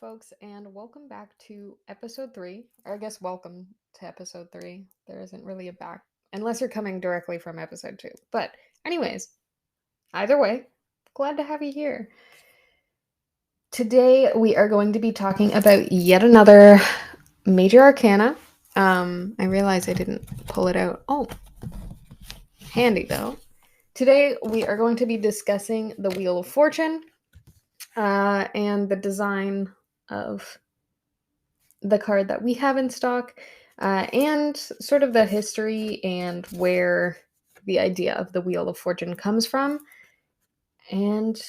folks, and welcome back to episode three. Or I guess welcome to episode three. There isn't really a back, unless you're coming directly from episode two. But, anyways, either way, glad to have you here. Today, we are going to be talking about yet another major arcana. I realize I didn't pull it out. Oh, handy though. Today, we are going to be discussing the Wheel of Fortune and the design of the card that we have in stock, and sort of the history and where the idea of the Wheel of Fortune comes from. And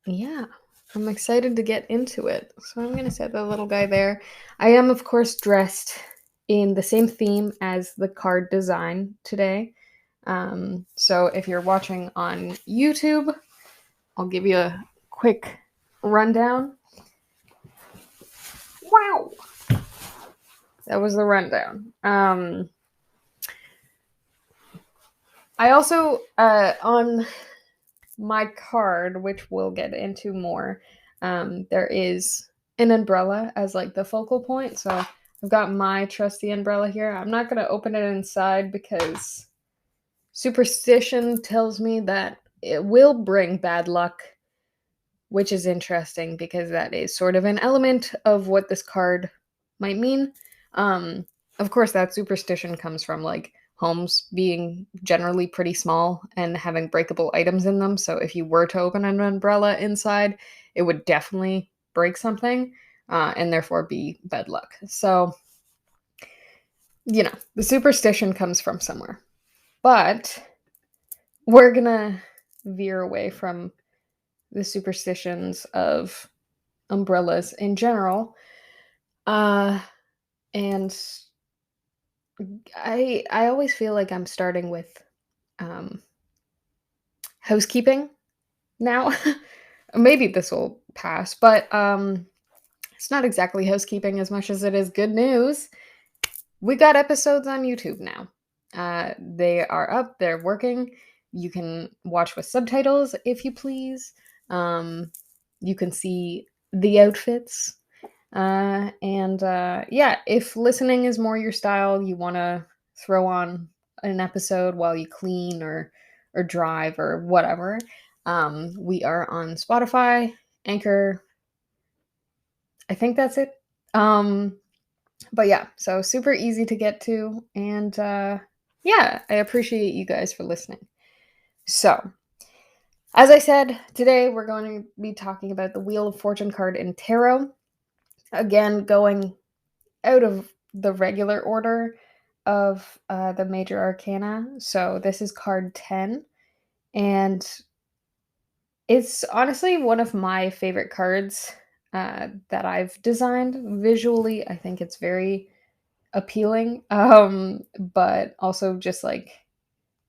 yeah, I'm excited to get into it. So I'm going to set the little guy there. I am, of course, dressed in the same theme as the card design today. So if you're watching on YouTube, I'll give you a quick rundown. Wow! That was the rundown. I also, on my card, which we'll get into more, there is an umbrella as like the focal point. So I've got my trusty umbrella here. I'm not going to open it inside because superstition tells me that it will bring bad luck, which is interesting because that is sort of an element of what this card might mean. Of course, that superstition comes from like homes being generally pretty small and having breakable items in them. So if you were to open an umbrella inside, it would definitely break something, and therefore be bad luck. So, the superstition comes from somewhere. But we're going to veer away from the superstitions of umbrellas in general. And I always feel like I'm starting with housekeeping now. Maybe this will pass, but it's not exactly housekeeping as much as it is good news. We got episodes on YouTube now. They are up, they're working. You can watch with subtitles if you please. You can see the outfits. Yeah, if listening is more your style, you want to throw on an episode while you clean or drive or whatever. We are on Spotify, Anchor. I think that's it. But yeah, so super easy to get to, and yeah, I appreciate you guys for listening. So, as I said, today we're going to be talking about the Wheel of Fortune card in tarot. Again, going out of the regular order of the major arcana. So this is card 10, and it's honestly one of my favorite cards that I've designed. Visually, I think it's very appealing, but also just like,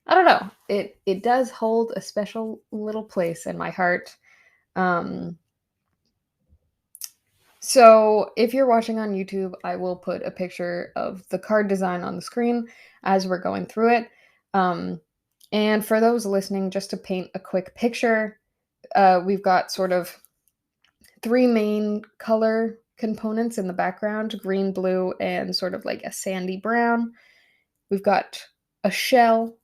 I don't know, it does hold a special little place in my heart. So if you're watching on YouTube, I will put a picture of the card design on the screen as we're going through it. And for those listening, just to paint a quick picture, we've got sort of three main color components in the background: green, blue, and sort of like a sandy brown. We've got a shell,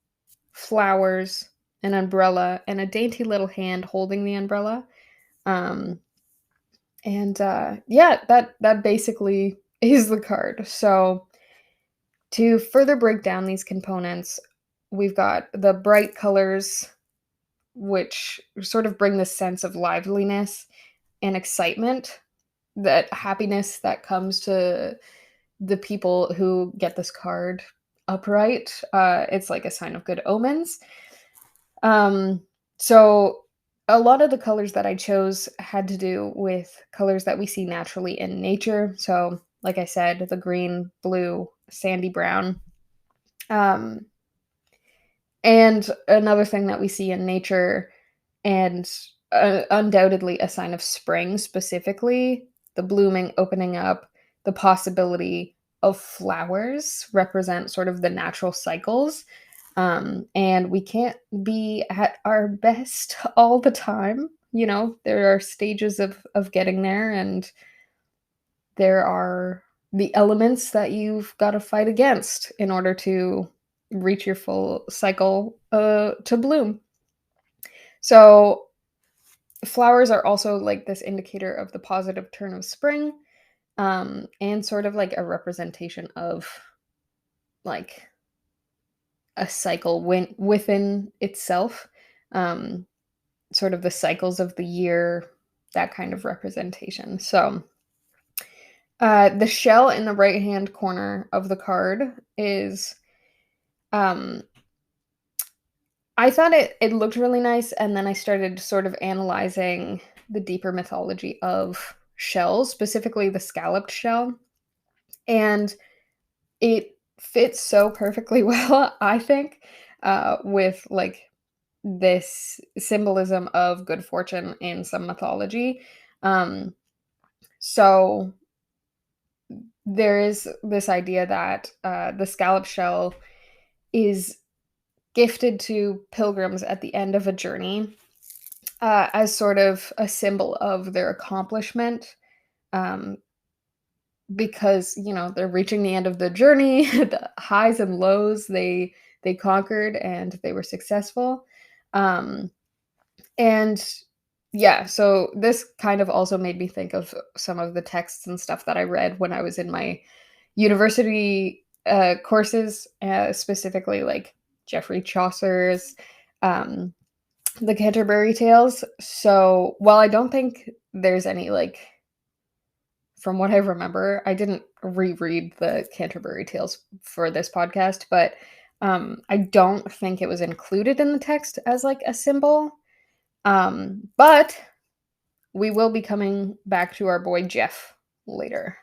flowers, an umbrella, and a dainty little hand holding the umbrella. Yeah, that basically is the card. So to further break down these components, we've got the bright colors, which sort of bring this sense of liveliness and excitement, that happiness that comes to the people who get this card upright. It's like a sign of good omens. So a lot of the colors that I chose had to do with colors that we see naturally in nature. So, like I said, the green, blue, sandy brown. Um, and another thing that we see in nature, and undoubtedly a sign of spring specifically, the blooming, opening up, the possibility of flowers represent sort of the natural cycles. And we can't be at our best all the time. There are stages of getting there, and there are the elements that you've got to fight against in order to reach your full cycle to bloom. So flowers are also like this indicator of the positive turn of spring, and sort of like a representation of like a cycle within itself, um, sort of the cycles of the year, that kind of representation. So the shell in the right hand corner of the card is, um, I thought it looked really nice, and then I started sort of analyzing the deeper mythology of shells, specifically the scalloped shell, and it fits so perfectly well, I think, with like this symbolism of good fortune in some mythology. Um, so there is this idea that the scallop shell is gifted to pilgrims at the end of a journey, as sort of a symbol of their accomplishment, um, because they're reaching the end of the journey, the highs and lows they conquered and they were successful, um, and yeah, so this kind of also made me think of some of the texts and stuff that I read when I was in my university courses, specifically like Geoffrey Chaucer's um, The Canterbury Tales. So while I don't think there's any like, from what I remember, I didn't reread the Canterbury Tales for this podcast, but I don't think it was included in the text as like a symbol. But we will be coming back to our boy Jeff later.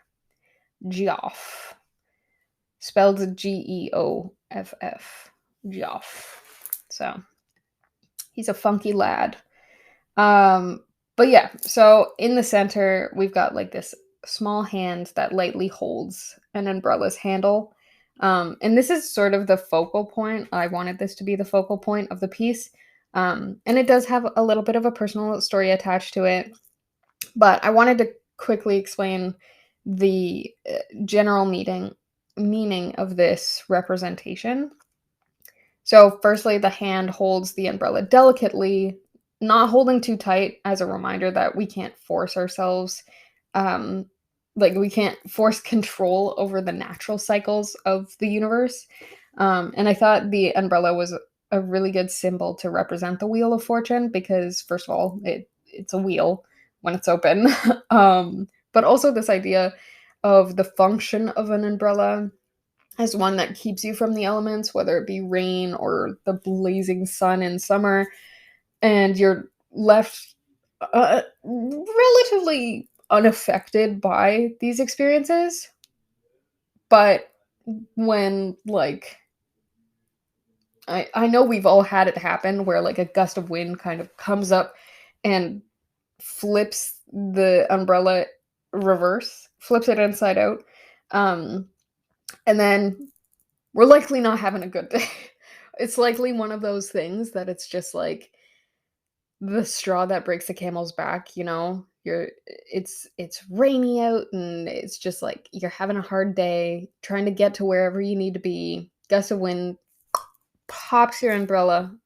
Geoff. Spelled Geoff. Geoff. So he's a funky lad. Um, but yeah, so in the center, we've got like this small hand that lightly holds an umbrella's handle. And this is sort of the focal point. I wanted this to be the focal point of the piece. And it does have a little bit of a personal story attached to it. But I wanted to quickly explain the general meaning of this representation. So, firstly, the hand holds the umbrella delicately, not holding too tight, as a reminder that we can't force ourselves. Um, like, we can't force control over the natural cycles of the universe. And I thought the umbrella was a really good symbol to represent the Wheel of Fortune because, first of all, it's a wheel when it's open. But also, this idea of the function of an umbrella as one that keeps you from the elements, whether it be rain or the blazing sun in summer, and you're left relatively unaffected by these experiences. But when, like, I know we've all had it happen where, like, a gust of wind kind of comes up and flips the umbrella flips it inside out. Um, and then we're likely not having a good day. It's likely one of those things that it's just like the straw that breaks the camel's back, it's rainy out and it's just like you're having a hard day trying to get to wherever you need to be. Gust of wind pops your umbrella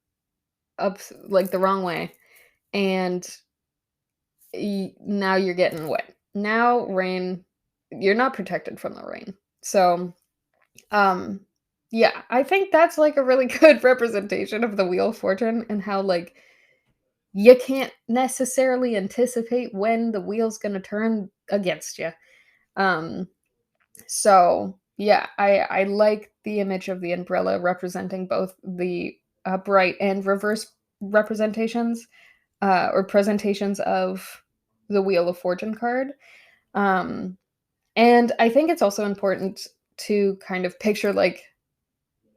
up like the wrong way, and now you're getting wet. Now rain, you're not protected from the rain. So Um, yeah, I think that's like a really good representation of the Wheel of Fortune and how like you can't necessarily anticipate when the wheel's gonna turn against you. Um, so yeah, I like the image of the umbrella representing both the upright and reverse representations, or presentations of the Wheel of Fortune card. Um, and I think it's also important to kind of picture like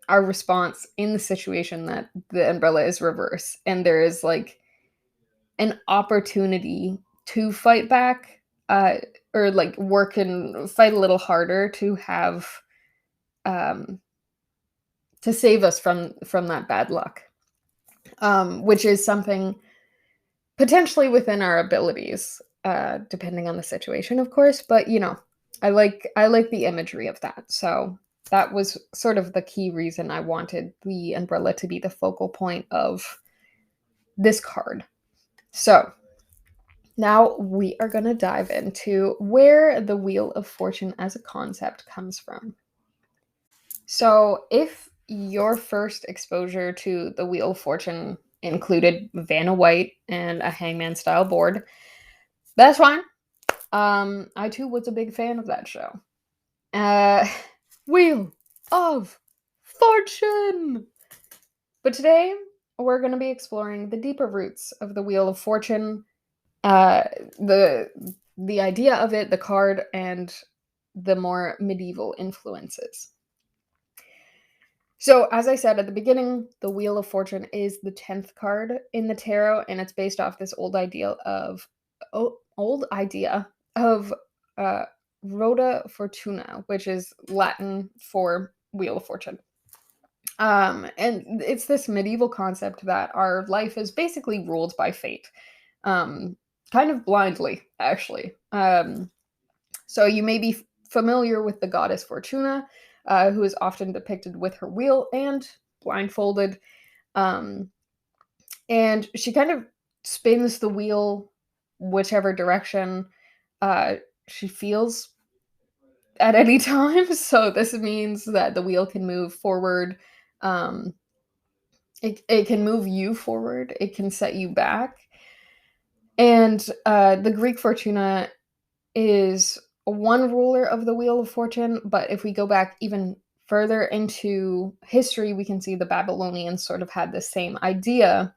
our response in the situation that the umbrella is reverse and there is like an opportunity to fight back, uh or like work and fight a little harder to have, um to save us from that bad luck, which is something potentially within our abilities, depending on the situation, of course, but I like the imagery of that. So that was sort of the key reason I wanted the umbrella to be the focal point of this card. So now we are going to dive into where the Wheel of Fortune as a concept comes from. So, if your first exposure to the Wheel of Fortune included Vanna White and a hangman style board, that's fine. I too was a big fan of that show. Uh, Wheel of Fortune! But today, we're going to be exploring the deeper roots of the Wheel of Fortune, uh, the the idea of it, the card, and the more medieval influences. So, as I said at the beginning, the Wheel of Fortune is the 10th card in the tarot, and it's based off this old idea of uh, Rota Fortuna, which is Latin for Wheel of Fortune. And it's this medieval concept that our life is basically ruled by fate, um, kind of blindly, actually. So you may be familiar with the goddess Fortuna, who is often depicted with her wheel and blindfolded. Um, and she kind of spins the wheel whichever direction uh, she feels at any time. So this means that the wheel can move forward. Um, it can move you forward. It can set you back. And the Greek Fortuna is one ruler of the Wheel of Fortune, but if we go back even further into history, we can see the Babylonians sort of had the same idea,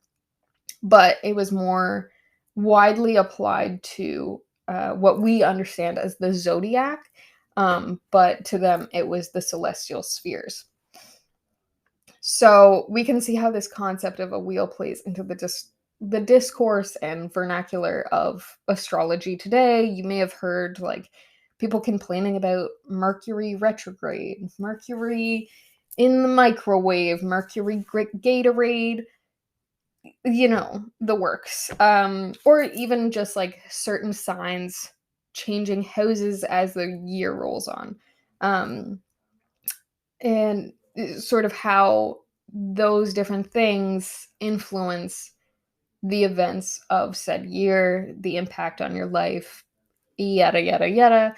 but it was more widely applied to what we understand as the zodiac, but to them it was the celestial spheres. So we can see how this concept of a wheel plays into the discourse and vernacular of astrology today. You may have heard like people complaining about Mercury retrograde, Mercury in the microwave, Mercury Gatorade, the works. Or even just like certain signs changing houses as the year rolls on. Um, and sort of how those different things influence the events of said year, the impact on your life, yada yada yada.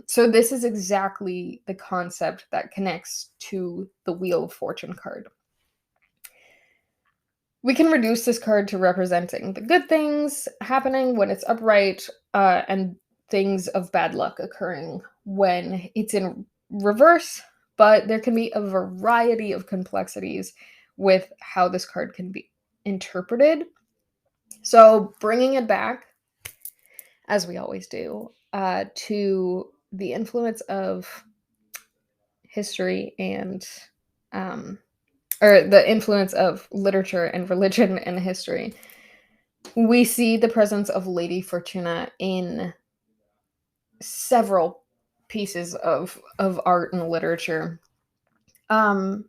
So this is exactly the concept that connects to the Wheel of Fortune card. We can reduce this card to representing the good things happening when it's upright, and things of bad luck occurring when it's in reverse, but there can be a variety of complexities with how this card can be interpreted. So, bringing it back, as we always do, to the influence of history and um, or the influence of literature and religion and history, we see the presence of Lady Fortuna in several pieces of art and literature. Um,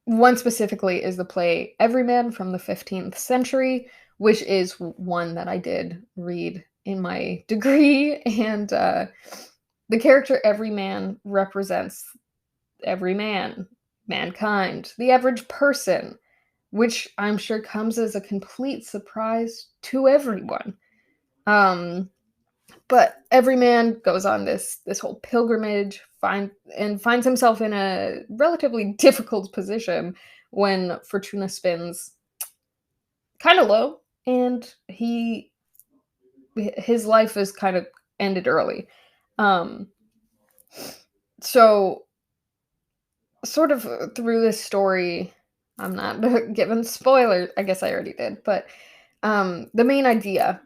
One specifically is the play Everyman from the 15th century, which is one that I did read in my degree. And the character Everyman represents every man, mankind, the average person, which I'm sure comes as a complete surprise to everyone. Um, but every man goes on this whole pilgrimage, finds himself in a relatively difficult position when Fortuna spins kind of low, and his life is kind of ended early. Um, so sort of through this story, I'm not giving spoilers. I guess I already did, but the main idea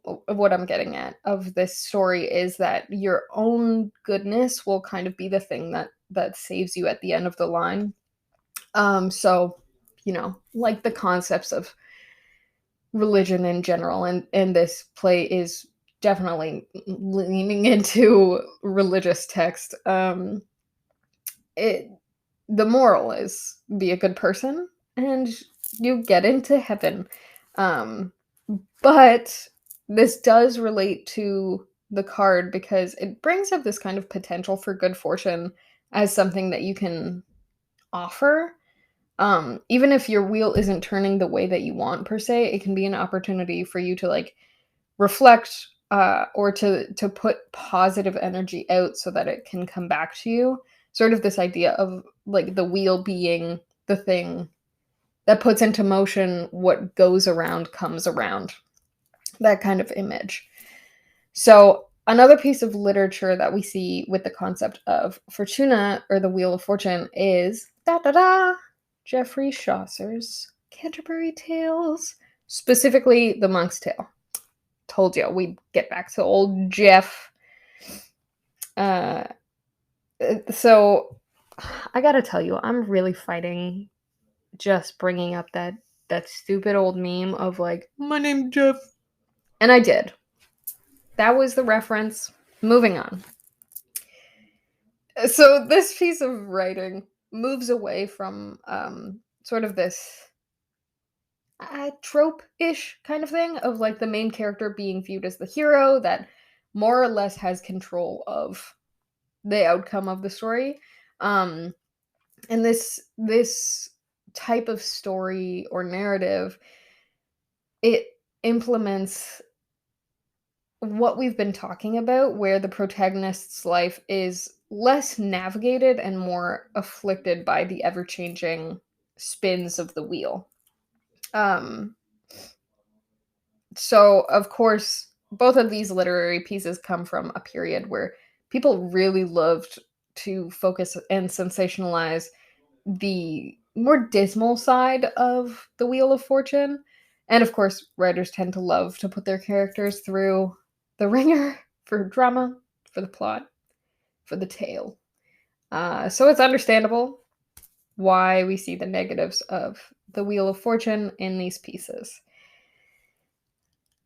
of what I'm getting at of this story is that your own goodness will kind of be the thing that saves you at the end of the line. So, like the concepts of religion in general, and this play is definitely leaning into religious text. It The moral is be a good person and you get into heaven. Um, but this does relate to the card because it brings up this kind of potential for good fortune as something that you can offer. Even if your wheel isn't turning the way that you want per se, it can be an opportunity for you to like reflect or to put positive energy out so that it can come back to you. Sort of this idea of like the wheel being the thing that puts into motion what goes around comes around. That kind of image. So, another piece of literature that we see with the concept of Fortuna or the Wheel of Fortune is da da da Geoffrey Chaucer's Canterbury Tales, specifically The Monk's Tale. Told you we'd get back to old Jeff. Uh, so I gotta tell you, I'm really fighting just bringing up that stupid old meme of like, my name's Jeff, and I did. That was the reference. Moving on. So this piece of writing moves away from sort of this trope-ish kind of thing of like the main character being viewed as the hero that more or less has control of the outcome of the story. Um, and this type of story or narrative, it implements what we've been talking about, where the protagonist's life is less navigated and more afflicted by the ever changing spins of the wheel. Um, so, of course, both of these literary pieces come from a period where people really loved to focus and sensationalize the more dismal side of the Wheel of Fortune. And of course, writers tend to love to put their characters through the ringer for drama, for the plot, for the tale. So it's understandable why we see the negatives of the Wheel of Fortune in these pieces.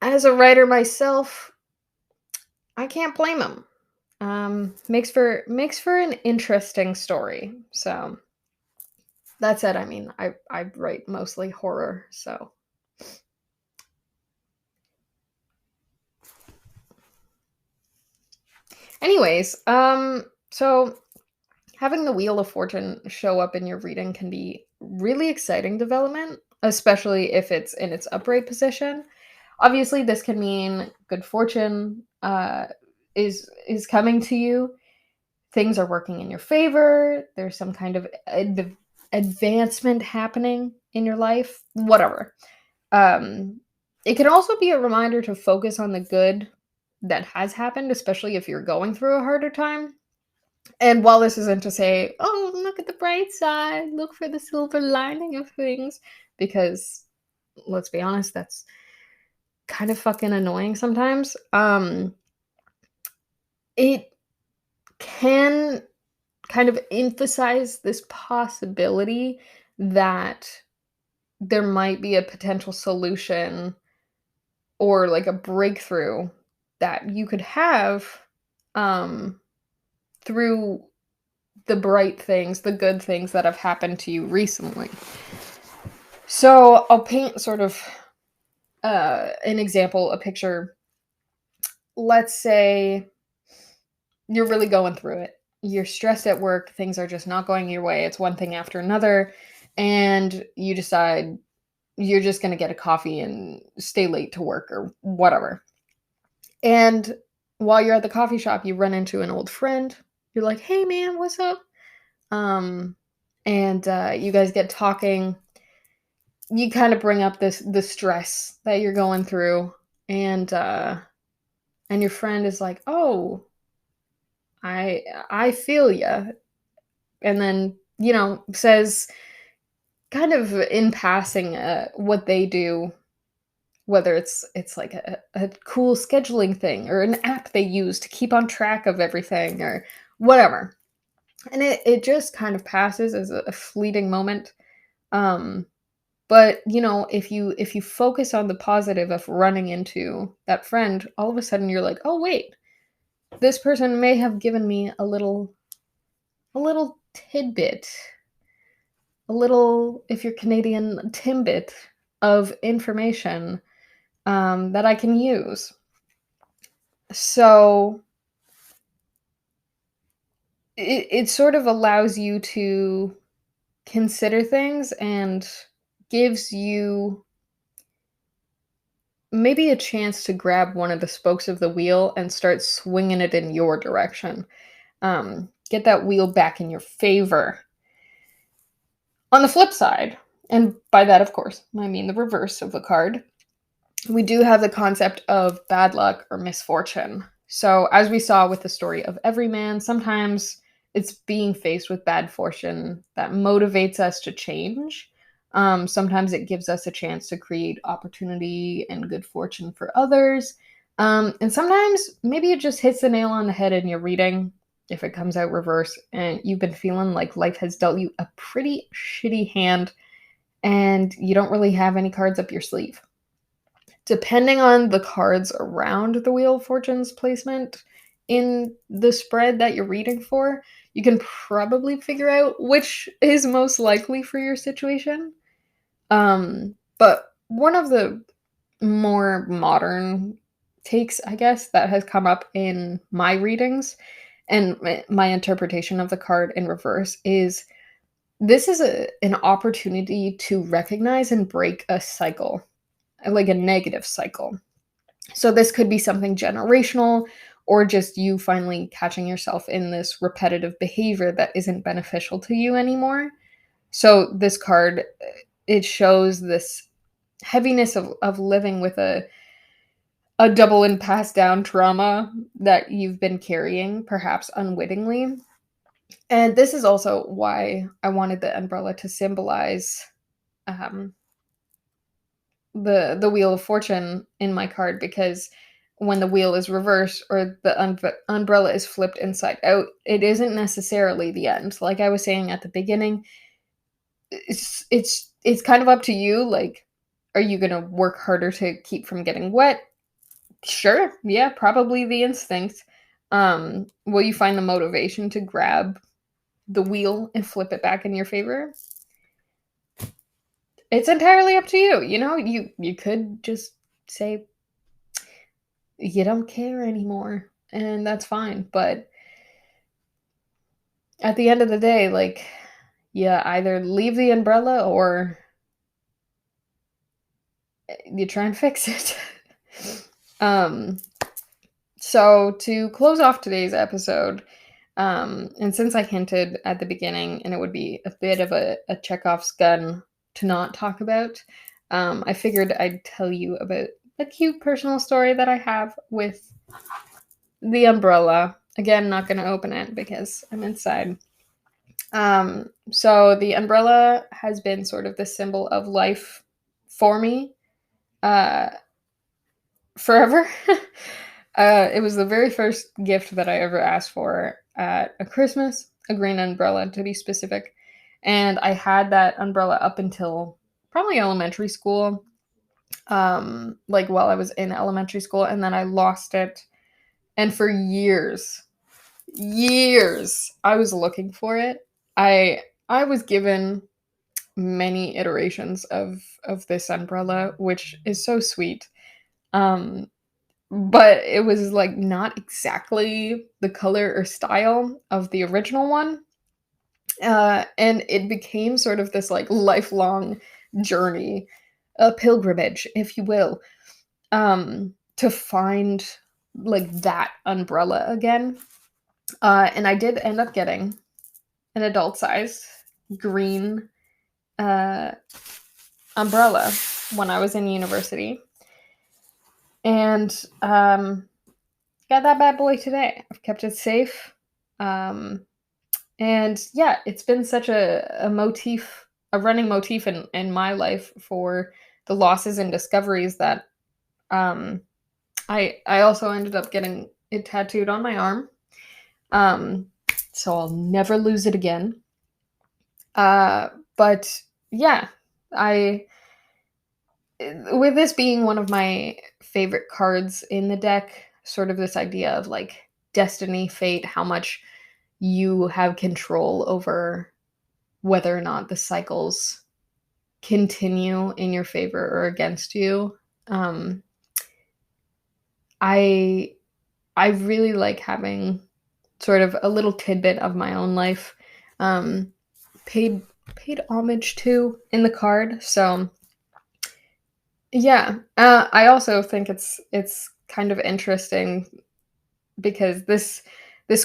As a writer myself, I can't blame him. Makes for an interesting story. So that said, I mean, I write mostly horror, so anyways, so having the Wheel of Fortune show up in your reading can be really exciting development, especially if it's in its upright position. Obviously, this can mean good fortune is coming to you. Things are working in your favor. There's some kind of advancement happening in your life. Whatever. Um, it can also be a reminder to focus on the good that has happened, especially if you're going through a harder time. And while this isn't to say, oh, look at the bright side, look for the silver lining of things, because let's be honest, that's kind of fucking annoying sometimes. It can kind of emphasize this possibility that there might be a potential solution or like a breakthrough that you could have um through the bright things, the good things that have happened to you recently. So I'll paint sort of an example, a picture. Let's say you're really going through it. You're stressed at work, things are just not going your way. It's one thing after another, and you decide you're just going to get a coffee and stay late to work or whatever. And while you're at the coffee shop, you run into an old friend. You're like, "Hey man, what's up?" Um and you guys get talking. You kind of bring up the stress that you're going through, and your friend is like, "Oh, I feel ya," and then says kind of in passing what they do, whether it's like a cool scheduling thing or an app they use to keep on track of everything or whatever, and it just kind of passes as a fleeting moment. um But, if you focus on the positive of running into that friend, all of a sudden you're like, "Oh, wait, this person may have given me a little tidbit, a little, if you're Canadian, timbit of information, that I can use." So it sort of allows you to consider things and gives you maybe a chance to grab one of the spokes of the wheel and start swinging it in your direction. Get that wheel back in your favor. On the flip side, and by that, of course, I mean the reverse of the card, we do have the concept of bad luck or misfortune. So, as we saw with the story of Everyman, sometimes it's being faced with bad fortune that motivates us to change. Sometimes it gives us a chance to create opportunity and good fortune for others. And sometimes maybe it just hits the nail on the head in your reading if it comes out reverse and you've been feeling like life has dealt you a pretty shitty hand and you don't really have any cards up your sleeve. Depending on the cards around the Wheel of Fortune's placement in the spread that you're reading for, you can probably figure out which is most likely for your situation. But one of the more modern takes, I guess, that has come up in my readings and my interpretation of the card in reverse is this is an opportunity to recognize and break a cycle, like a negative cycle. So this could be something generational or just you finally catching yourself in this repetitive behavior that isn't beneficial to you anymore. So this card, it shows this heaviness of living with a double and passed down trauma that you've been carrying, perhaps unwittingly. And this is also why I wanted the umbrella to symbolize um, the wheel of fortune in my card, because when the wheel is reversed or the umbrella is flipped inside out, it isn't necessarily the end. Like I was saying at the beginning, it's kind of up to you. Like, are you gonna work harder to keep from getting wet? Sure, yeah, probably the instinct. Will you find the motivation to grab the wheel and flip it back in your favor? It's entirely up to you. You know, you could just say you don't care anymore, and that's fine. But at the end of the day, like, you either leave the umbrella or you try and fix it. um, so to close off today's episode, and since I hinted at the beginning, and it would be a bit of a Chekhov's gun to not talk about, I figured I'd tell you about a cute personal story that I have with the umbrella. Again, not going to open it because I'm inside. So the umbrella has been sort of the symbol of life for me uh, forever. It was the very first gift that I ever asked for at a Christmas, a green umbrella to be specific. And I had that umbrella up until probably elementary school, like while I was in elementary school, and then I lost it. And for years, I was looking for it. I was given many iterations of this umbrella, which is so sweet. Um, but it was like not exactly the color or style of the original one. And it became sort of this like lifelong journey, a pilgrimage, if you will, to find like that umbrella again. And I did end up getting an adult size green uh, umbrella when I was in university. And got that bad boy today. I've kept it safe. Um, and yeah, it's been such a motif, a running motif in my life for the losses and discoveries that um, I also ended up getting it tattooed on my arm. Um, so I'll never lose it again. Uh, but yeah, I with this being one of my favorite cards in the deck, sort of this idea of like destiny, fate, how much you have control over whether or not the cycles continue in your favor or against you. Um, I I really like having sort of a little tidbit of my own life, um, paid paid homage to in the card. So yeah, I also think it's kind of interesting because this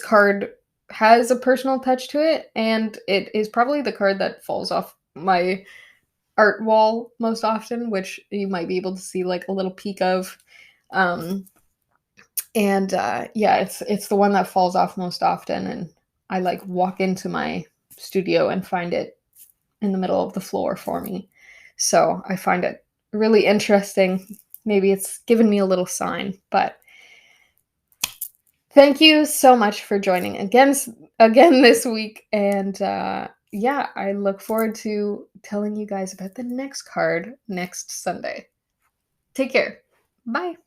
card has a personal touch to it, and it is probably the card that falls off my art wall most often, which you might be able to see like a little peek of. Um, and yeah, it's the one that falls off most often, and I like walk into my studio and find it in the middle of the floor for me. So I find it really interesting. Maybe it's given me a little sign, but thank you so much for joining again this week, and yeah, I look forward to telling you guys about the next card next Sunday. Take care. Bye.